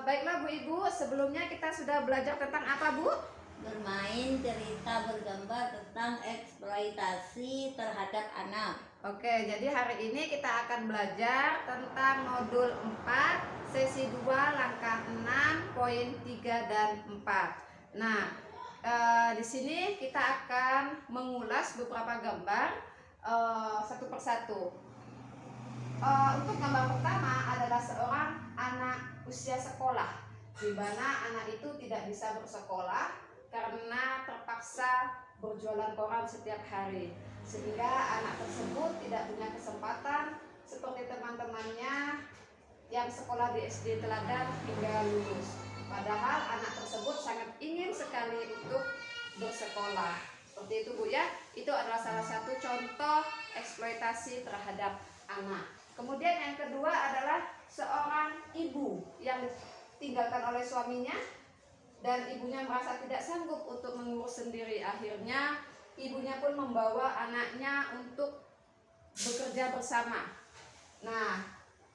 Baiklah Bu Ibu, sebelumnya kita sudah belajar tentang apa Bu? Bermain, cerita, bergambar tentang eksploitasi terhadap anak. Oke, jadi hari ini kita akan belajar tentang modul 4, sesi 2, langkah 6, poin 3 dan 4. Nah, di sini kita akan mengulas beberapa gambar satu persatu. Untuk gambar pertama adalah seorang anak usia sekolah, di mana anak itu tidak bisa bersekolah karena terpaksa berjualan koran setiap hari, sehingga anak tersebut tidak punya kesempatan seperti teman-temannya yang sekolah di SD teladan hingga lulus. Padahal anak tersebut sangat ingin sekali untuk bersekolah. Seperti itu Bu ya. Itu adalah salah satu contoh eksploitasi terhadap anak. Kemudian yang kedua adalah seorang ibu yang ditinggalkan oleh suaminya dan ibunya merasa tidak sanggup untuk mengurus sendiri. Akhirnya ibunya pun membawa anaknya untuk bekerja bersama. Nah,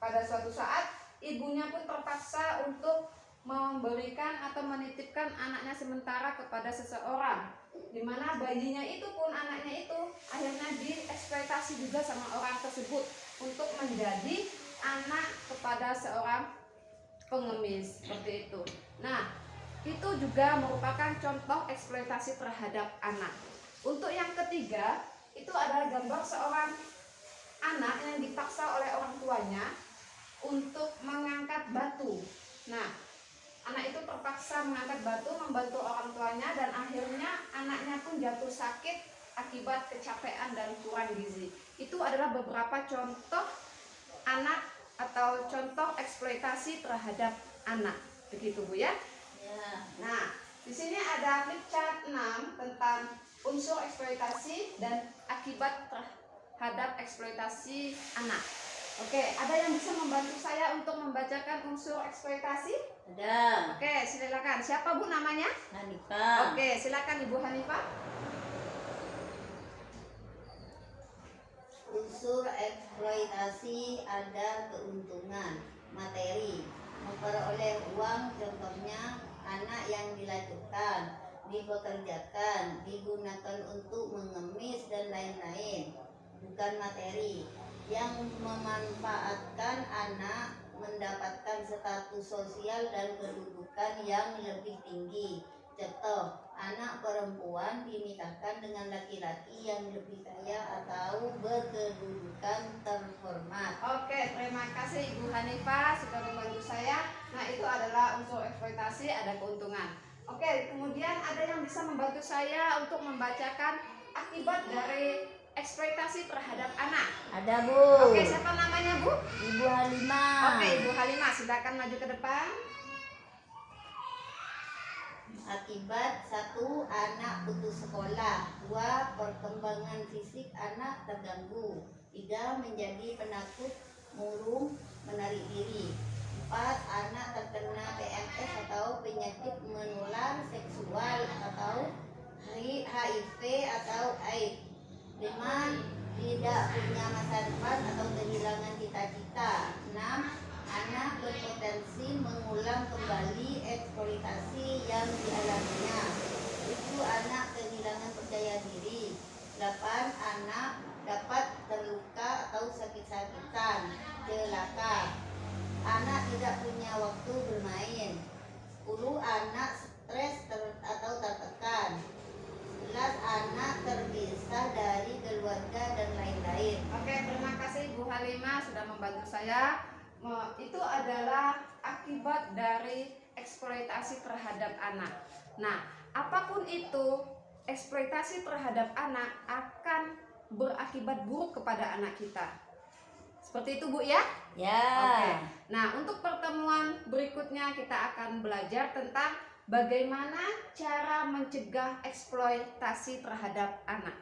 pada suatu saat ibunya pun terpaksa untuk memberikan atau menitipkan anaknya sementara kepada seseorang, di mana bayinya itu pun, anaknya itu akhirnya dieksploitasi juga sama orang tersebut untuk menjadi anak kepada seorang pengemis, seperti itu. Nah, itu juga merupakan contoh eksploitasi terhadap anak. Untuk yang ketiga, itu adalah gambar seorang anak yang dipaksa oleh orang tuanya untuk mengangkat batu. Nah, anak itu terpaksa mengangkat batu membantu orang tuanya, dan akhirnya anaknya pun jatuh sakit akibat kecapean dan kurang gizi. Itu adalah beberapa contoh anak atau contoh eksploitasi terhadap anak. Begitu Bu ya? Ya. Nah, di sini ada flip chart 6 tentang unsur eksploitasi dan akibat terhadap eksploitasi anak. Oke, ada yang bisa membantu saya untuk membacakan unsur eksploitasi? Ada. Oke, silakan. Siapa Bu namanya? Hanifah. Oke, silakan Ibu Hanifah. Unsur eksploitasi ada keuntungan materi, memperoleh uang, contohnya anak yang dilacurkan, dipekerjakan, digunakan untuk mengemis dan lain-lain. Bukan materi yang memanfaatkan anak mendapatkan status sosial dan kedudukan yang lebih tinggi. Contoh, anak perempuan dinikahkan dengan laki-laki yang lebih kaya atau berkedudukan terhormat. Oke, terima kasih Ibu Hanifah sudah membantu saya. Nah, itu adalah unsur eksploitasi, ada keuntungan. Oke, kemudian ada yang bisa membantu saya untuk membacakan akibat dari eksploitasi terhadap anak? Ada Bu. Oke, siapa namanya Bu? Ibu Halimah. Oke, Ibu Halimah, silakan maju ke depan. Akibat: 1. Anak putus sekolah. 2. Perkembangan fisik anak terganggu. 3. Menjadi penakut, murung, menarik diri. 4. Anak terkena PMS atau penyakit menular seksual atau HIV atau AIDS. 5. Tidak punya masa depan atau kehilangan cita-cita. 6. Anak berpotensi mengulang kembali eksploitasi yang dialaminya. 7. Anak kehilangan percaya diri. 8. Anak dapat terluka atau sakit-sakitan, celaka. Anak tidak punya waktu bermain. 10. Anak stres atau tertekan. 11. Anak terpisah dari keluarga dan lain-lain. Oke, terima kasih Bu Halimah sudah membantu saya. Itu adalah akibat dari eksploitasi terhadap anak. Nah, apapun itu, eksploitasi terhadap anak akan berakibat buruk kepada anak kita. Seperti itu Bu ya? Ya. Oke. Nah, untuk pertemuan berikutnya kita akan belajar tentang bagaimana cara mencegah eksploitasi terhadap anak.